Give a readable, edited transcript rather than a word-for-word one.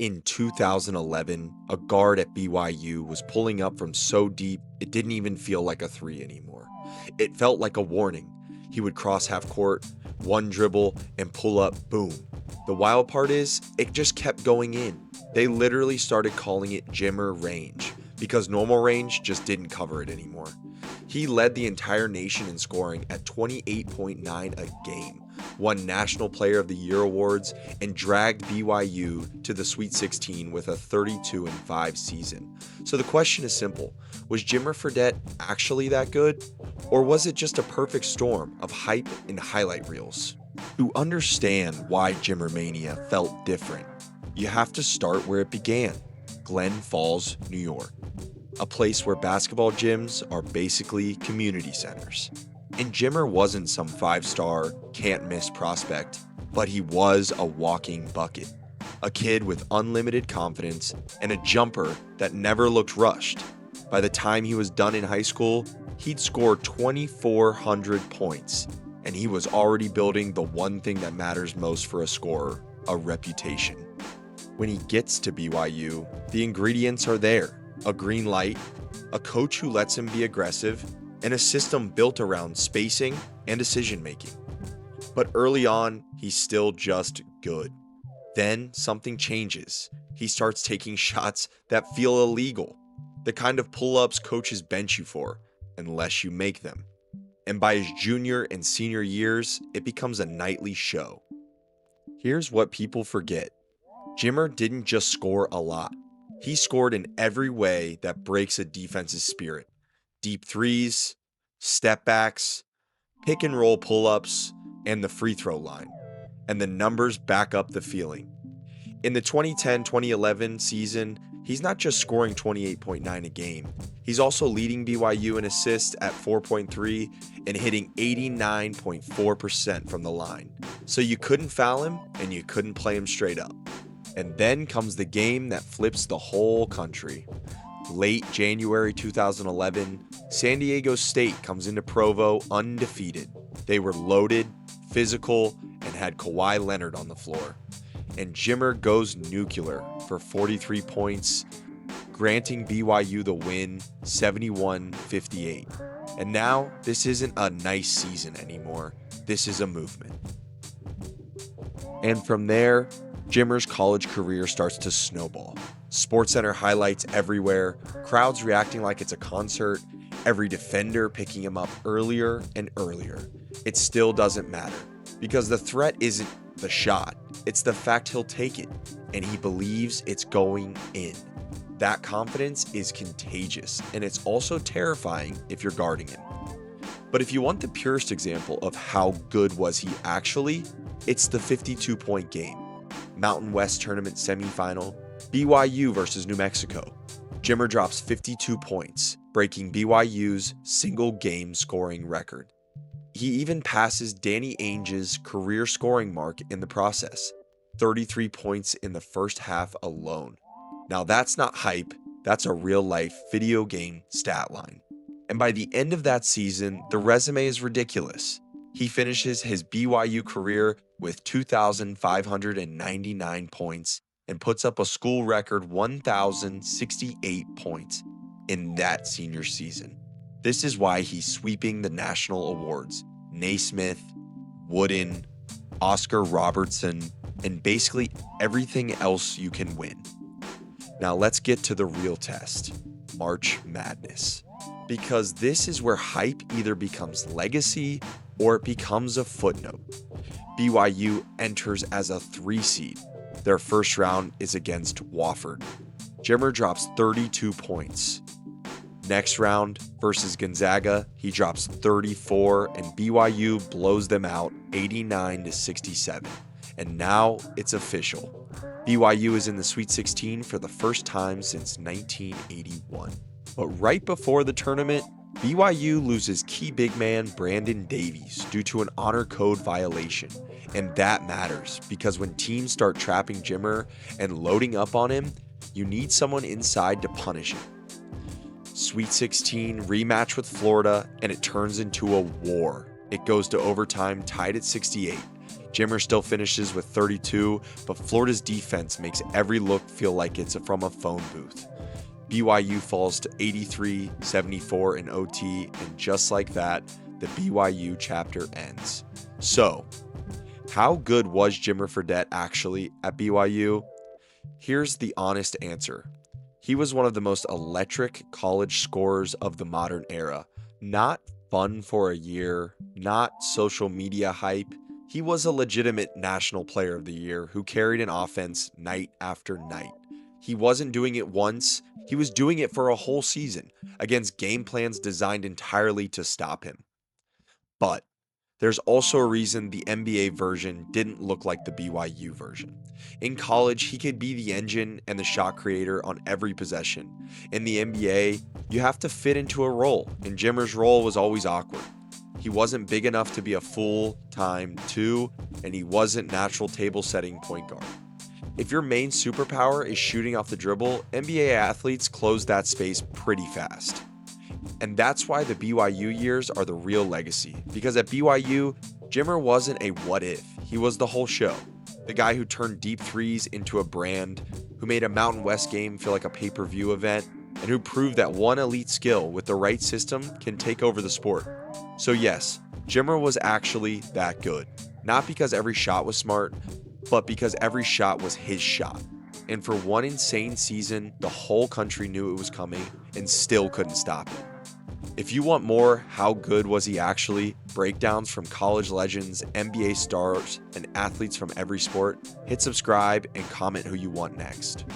In 2011, a guard at BYU was pulling up from so deep it didn't even feel like a three anymore. It felt like a warning. He would cross half court, one dribble, and pull up, boom. The wild part is, it just kept going in. They literally started calling it Jimmer range because normal range just didn't cover it anymore. He led the entire nation in scoring at 28.9 a game, won National Player of the Year awards, and dragged BYU to the Sweet 16 with a 32-5 season. So the question is simple: was Jimmer Fredette actually that good? Or was it just a perfect storm of hype and highlight reels? To understand why Jimmer Mania felt different, you have to start where it began: Glen Falls, New York. A place where basketball gyms are basically community centers. And Jimmer wasn't some five-star, can't-miss prospect, but he was a walking bucket. A kid with unlimited confidence and a jumper that never looked rushed. By the time he was done in high school, he'd scored 2,400 points, and he was already building the one thing that matters most for a scorer: a reputation. When he gets to BYU, the ingredients are there: a green light, a coach who lets him be aggressive, and a system built around spacing and decision-making. But early on, he's still just good. Then something changes. He starts taking shots that feel illegal, the kind of pull-ups coaches bench you for, unless you make them. And by his junior and senior years, it becomes a nightly show. Here's what people forget: Jimmer didn't just score a lot. He scored in every way that breaks a defense's spirit: deep threes, step backs, pick and roll pull-ups, and the free throw line. And the numbers back up the feeling. In the 2010-2011 season, he's not just scoring 28.9 a game. He's also leading BYU in assists at 4.3 and hitting 89.4% from the line. So you couldn't foul him and you couldn't play him straight up. And then comes the game that flips the whole country. Late January 2011, San Diego State comes into Provo undefeated. They were loaded, physical, and had Kawhi Leonard on the floor. And Jimmer goes nuclear for 43 points, granting BYU the win 71-58. And now, this isn't a nice season anymore. This is a movement. And from there, Jimmer's college career starts to snowball. SportsCenter highlights everywhere, crowds reacting like it's a concert, every defender picking him up earlier and earlier. It still doesn't matter, because the threat isn't the shot, it's the fact he'll take it, and he believes it's going in. That confidence is contagious, and it's also terrifying if you're guarding him. But if you want the purest example of how good was he actually, it's the 52-point game. Mountain West Tournament semifinal, BYU versus New Mexico. Jimmer drops 52 points, breaking BYU's single-game scoring record. He even passes Danny Ainge's career scoring mark in the process, 33 points in the first half alone. Now that's not hype, that's a real-life video game stat line. And by the end of that season, the resume is ridiculous. He finishes his BYU career with 2,599 points and puts up a school record 1,068 points in that senior season. This is why he's sweeping the national awards: Naismith, Wooden, Oscar Robertson, and basically everything else you can win. Now let's get to the real test: March Madness. Because this is where hype either becomes legacy or it becomes a footnote. BYU enters as a 3 seed. Their first round is against Wofford. Jimmer drops 32 points. Next round versus Gonzaga, he drops 34, and BYU blows them out 89-67. And now it's official. BYU is in the Sweet 16 for the first time since 1981. But right before the tournament, BYU loses key big man Brandon Davies due to an honor code violation. And that matters, because when teams start trapping Jimmer and loading up on him, you need someone inside to punish him. Sweet 16 rematch with Florida, and it turns into a war. It goes to overtime, tied at 68. Jimmer still finishes with 32, but Florida's defense makes every look feel like it's from a phone booth. BYU falls to 83-74 in OT, and just like that, the BYU chapter ends. So, how good was Jimmer Fredette actually at BYU? Here's the honest answer. He was one of the most electric college scorers of the modern era. Not fun for a year, not social media hype. He was a legitimate National Player of the Year who carried an offense night after night. He wasn't doing it once, he was doing it for a whole season against game plans designed entirely to stop him. But there's also a reason the NBA version didn't look like the BYU version. In college, he could be the engine and the shot creator on every possession. In the NBA, you have to fit into a role, and Jimmer's role was always awkward. He wasn't big enough to be a full-time 2, and he wasn't natural table-setting point guard. If your main superpower is shooting off the dribble, NBA athletes close that space pretty fast. And that's why the BYU years are the real legacy. Because at BYU, Jimmer wasn't a what if, he was the whole show. The guy who turned deep threes into a brand, who made a Mountain West game feel like a pay-per-view event, and who proved that one elite skill with the right system can take over the sport. So yes, Jimmer was actually that good. Not because every shot was smart, but because every shot was his shot. And for one insane season, the whole country knew it was coming and still couldn't stop it. If you want more how good was he actually, breakdowns from college legends, NBA stars, and athletes from every sport, hit subscribe and comment who you want next.